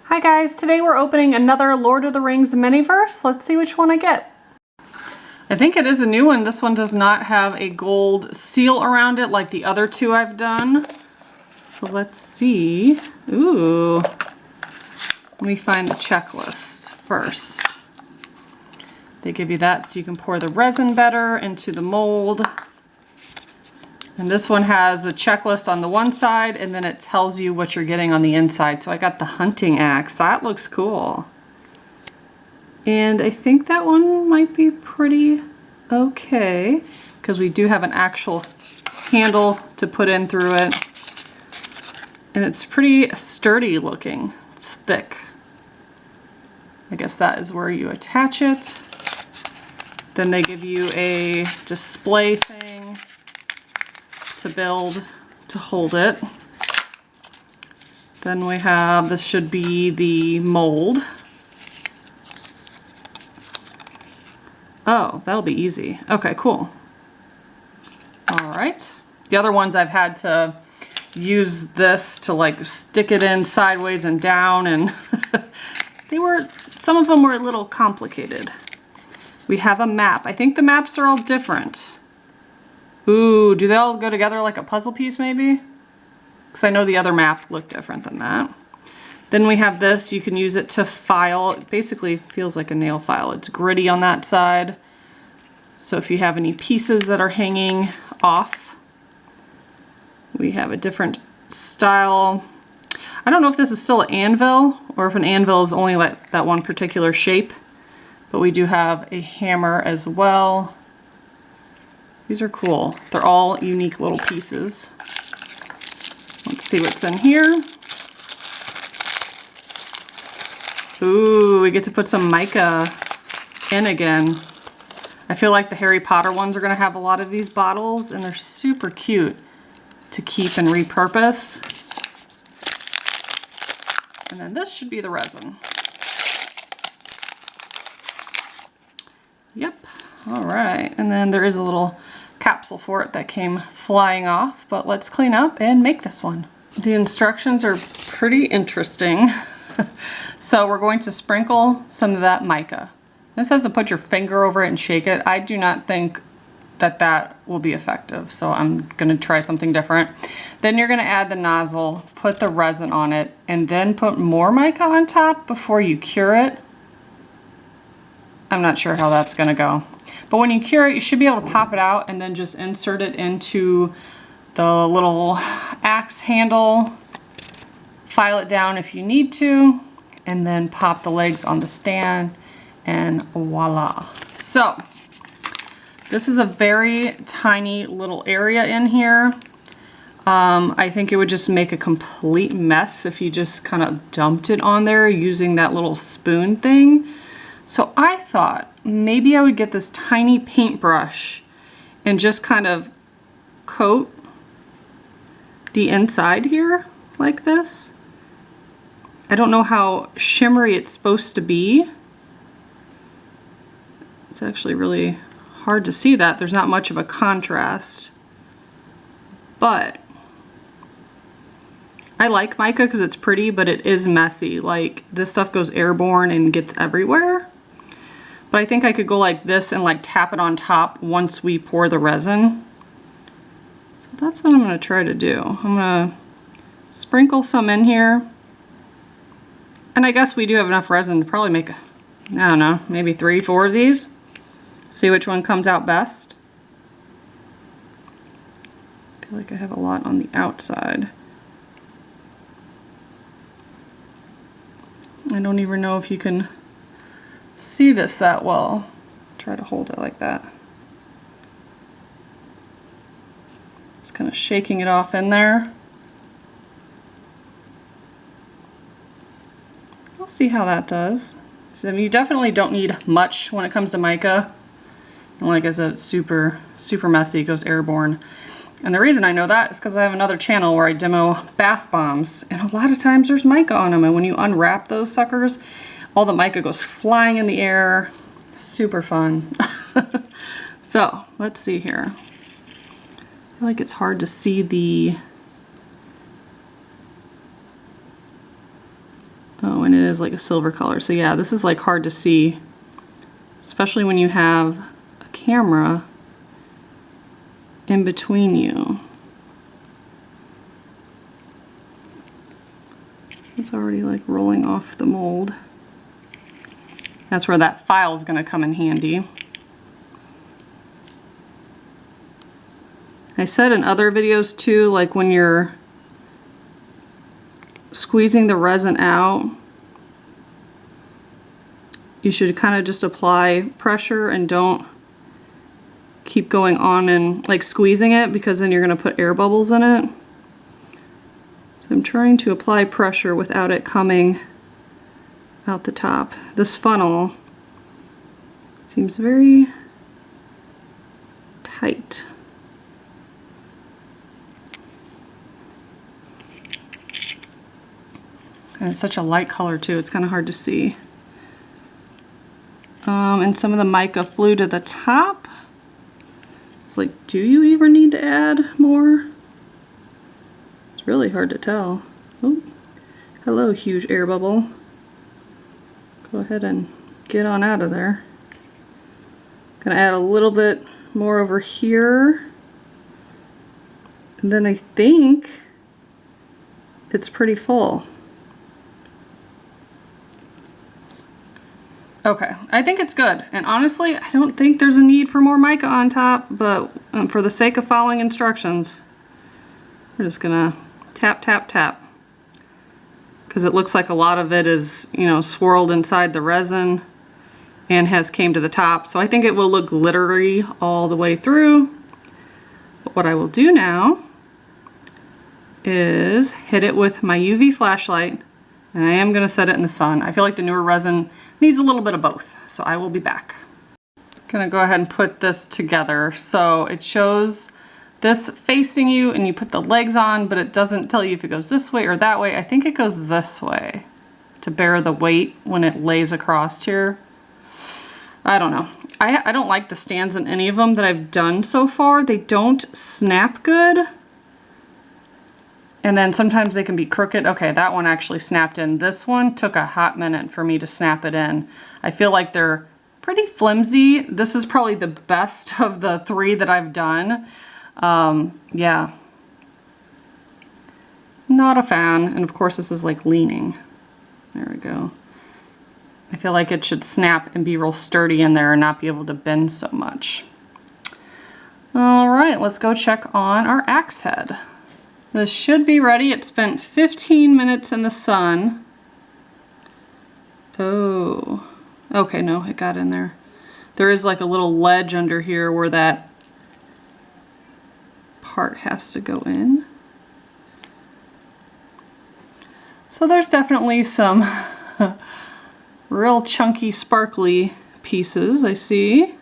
Hi guys, today we're opening another Lord of the Rings Miniverse. Let's see which one I get. I think it is a new one. This one does not have a gold seal around it like the other two I've done. So let's see. Ooh. Let me find the checklist first. They give you that so you can pour the resin better into the mold. And this one has a checklist on the one side and then it tells you what you're getting on the inside. So I got the hunting axe. That looks cool. And I think that one might be pretty okay because we do have an actual handle to put in through it. And it's pretty sturdy looking. It's thick. I guess that is where you attach it. Then they give you a display thing to build to hold it. Then we have, this should be the mold. Oh, that'll be easy. Okay, cool. All right. The other ones I've had to use this to like stick it in sideways and down, and some of them were a little complicated. We have a map. I think the maps are all different. Ooh, do they all go together like a puzzle piece maybe? Because I know the other map looked different than that. Then we have this, you can use it to file. It basically feels like a nail file. It's gritty on that side. So if you have any pieces that are hanging off, we have a different style. I don't know if this is still an anvil or if an anvil is only like that one particular shape, but we do have a hammer as well. These are cool. They're all unique little pieces. Let's see what's in here. Ooh, we get to put some mica in again. I feel like the Harry Potter ones are gonna have a lot of these bottles and they're super cute to keep and repurpose. And then this should be the resin. Yep, all right. And then there is a little capsule for it that came flying off, but let's clean up and make this one. The instructions are pretty interesting. So we're going to sprinkle some of that mica. This says to put your finger over it and shake it. I do not think that that will be effective, so I'm gonna try something different. Then you're gonna add the nozzle, put the resin on it, and then put more mica on top before you cure it. I'm not sure how that's gonna go. But when you cure it, you should be able to pop it out and then just insert it into the little axe handle, file it down if you need to, and then pop the legs on the stand, and voila. So, this is a very tiny little area in here. I think it would just make a complete mess if you just kind of dumped it on there using that little spoon thing. So I thought maybe I would get this tiny paintbrush and just kind of coat the inside here like this. I don't know how shimmery it's supposed to be. It's actually really hard to see that. There's not much of a contrast. But I like mica because it's pretty, but it is messy. Like, this stuff goes airborne and gets everywhere. But I think I could go like this and like tap it on top once we pour the resin. So that's what I'm gonna try to do. I'm gonna sprinkle some in here. And I guess we do have enough resin to probably make, I don't know, maybe 3, 4 of these. See which one comes out best. I feel like I have a lot on the outside. I don't even know if you can see this that well. Try to hold it like that. Just kind of shaking it off in there. We'll see how that does. So you definitely don't need much when it comes to mica. And like I said, it's super, super messy, it goes airborne. And the reason I know that is because I have another channel where I demo bath bombs, and a lot of times there's mica on them, and when you unwrap those suckers, all the mica goes flying in the air. Super fun. So, let's see here. I feel like it's hard to see Oh, and it is like a silver color. So yeah, this is like hard to see, especially when you have a camera in between you. It's already like rolling off the mold. That's where that file is going to come in handy. I said in other videos too, like when you're squeezing the resin out, you should kind of just apply pressure and don't keep going on and like squeezing it, because then you're going to put air bubbles in it. So I'm trying to apply pressure without it coming out the top. This funnel seems very tight. And it's such a light color too, it's kind of hard to see. And some of the mica flew to the top. It's like, do you even need to add more? It's really hard to tell. Oh, hello, huge air bubble. Go ahead and get on out of there. Gonna add a little bit more over here. And then I think it's pretty full. Okay, I think it's good. And honestly, I don't think there's a need for more mica on top, but for the sake of following instructions, we're just gonna tap, tap, tap. Because it looks like a lot of it is, you know, swirled inside the resin and has came to the top. So I think it will look glittery all the way through. But what I will do now is hit it with my UV flashlight, and I am gonna set it in the sun. I feel like the newer resin needs a little bit of both, so I will be back. Gonna go ahead and put this together. So it shows this facing you and you put the legs on, but it doesn't tell you if it goes this way or that way. I think it goes this way to bear the weight when it lays across here. I don't know. I don't like the stands in any of them that I've done so far. They don't snap good. And then sometimes they can be crooked. Okay, that one actually snapped in. This one took a hot minute for me to snap it in. I feel like they're pretty flimsy. This is probably the best of the three that I've done. Yeah. Not a fan. And of course this is like leaning. There we go. I feel like it should snap and be real sturdy in there and not be able to bend so much. All right, let's go check on our axe head. This should be ready. It spent 15 minutes in the sun. Oh, okay, no, it got in there. There is like a little ledge under here where that part has to go in. So there's definitely some real chunky, sparkly pieces, I see.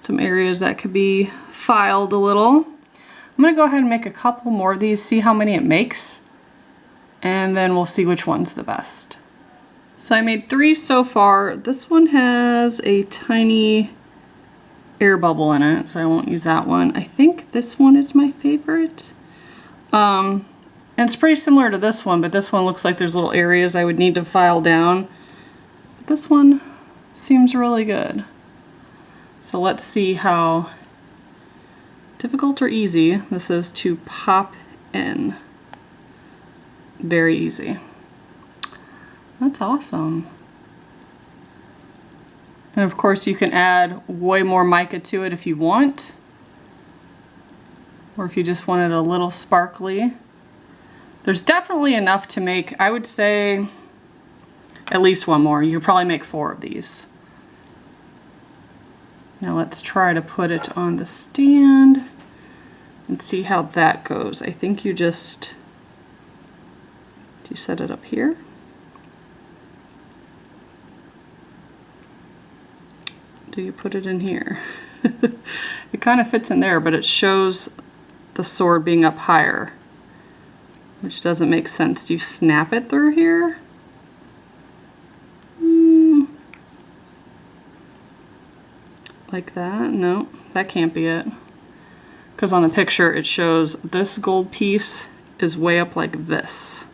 Some areas that could be filed a little. I'm gonna go ahead and make a couple more of these, see how many it makes, and then we'll see which one's the best. So I made 3 so far. This one has a tiny air bubble in it, so I won't use that one. I think this one is my favorite. And it's pretty similar to this one, but this one looks like there's little areas I would need to file down. But this one seems really good. So let's see how difficult or easy this is to pop in. Very easy. That's awesome. And of course you can add way more mica to it if you want, or if you just want it a little sparkly. There's definitely enough to make, I would say, at least one more. You could probably make 4 of these. Now let's try to put it on the stand and see how that goes. I think you just, do you set it up here? Do you put it in here? It kind of fits in there, but it shows the sword being up higher, which doesn't make sense. Do you snap it through here? Like that? No, that can't be it. Because on the picture it shows this gold piece is way up like this.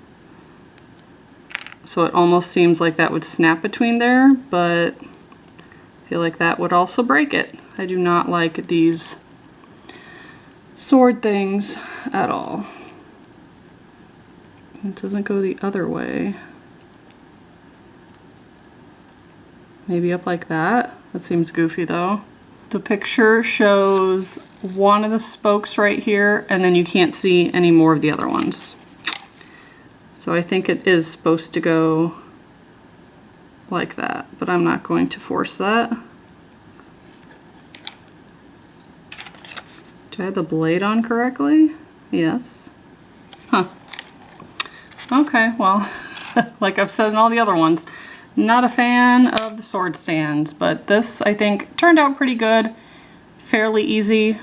So it almost seems like that would snap between there, but I feel like that would also break it. I do not like these sword things at all. It doesn't go the other way. Maybe up like that. That seems goofy though. The picture shows one of the spokes right here, and then you can't see any more of the other ones. So I think it is supposed to go like that, but I'm not going to force that. Do I have the blade on correctly? Yes. Huh. Okay, well, like I've said in all the other ones, not a fan of the sword stands, but this I think turned out pretty good. Fairly easy.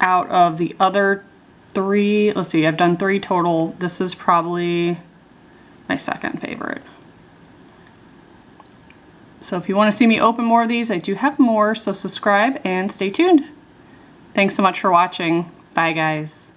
Out of the other 3, let's see, I've done 3 total. This is probably my second favorite. So if you want to see me open more of these, I do have more, so subscribe and stay tuned. Thanks so much for watching. Bye guys.